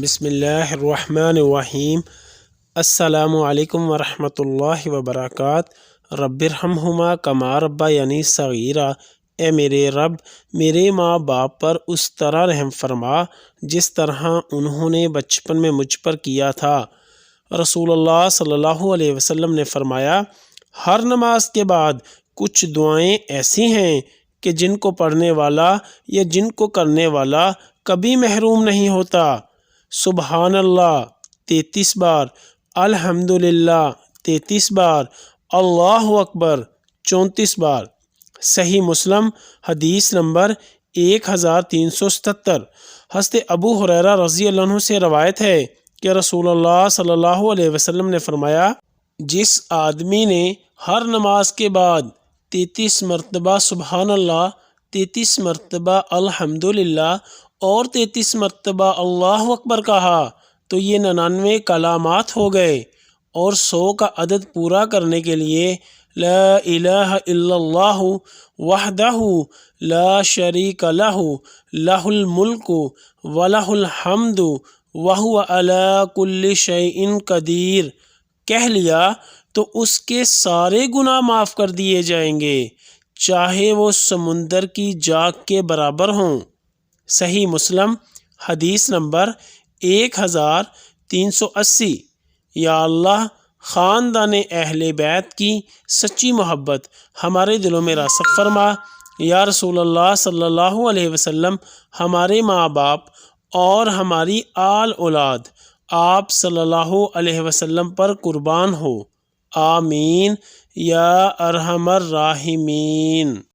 بسم اللہ الرحمن الرحیم۔ السلام علیکم ورحمۃ اللہ وبرکاتہ۔ رب ارحمہما کما ربیانی صغیرا۔ اے میرے رب، میرے ماں باپ پر اس طرح رحم فرما جس طرح انہوں نے بچپن میں مجھ پر کیا تھا۔ رسول اللہ صلی اللہ علیہ وسلم نے فرمایا، ہر نماز کے بعد کچھ دعائیں ایسی ہیں کہ جن کو پڑھنے والا یا جن کو کرنے والا کبھی محروم نہیں ہوتا۔ سبحان اللہ 33 بار، الحمدللہ 33 بار، اللہ اکبر 34 بار۔ صحیح مسلم حدیث نمبر 1377۔ حضرت ابو ہریرہ رضی اللہ عنہ سے روایت ہے کہ رسول اللہ صلی اللہ علیہ وسلم نے فرمایا، جس آدمی نے ہر نماز کے بعد 33 مرتبہ سبحان اللہ، 33 مرتبہ الحمدللہ اور 33 مرتبہ اللہ اکبر کہا تو یہ 99 کلمات ہو گئے، اور 100 کا عدد پورا کرنے کے لیے لا الہ الا اللہ وحدہ لا شریک لہ لہ الملک ولہ الحمد وہو علی کل شیء قدیر کہہ لیا تو اس کے سارے گناہ معاف کر دیے جائیں گے، چاہے وہ سمندر کی جاگ کے برابر ہوں۔ صحیح مسلم حدیث نمبر 1380۔ یا اللہ، خاندان اہل بیت کی سچی محبت ہمارے دلوں میں راسخ فرما۔ یا رسول اللہ صلی اللہ علیہ وسلم، ہمارے ماں باپ اور ہماری آل اولاد آپ صلی اللہ علیہ وسلم پر قربان ہو، آمین یا ارحم الراحمین۔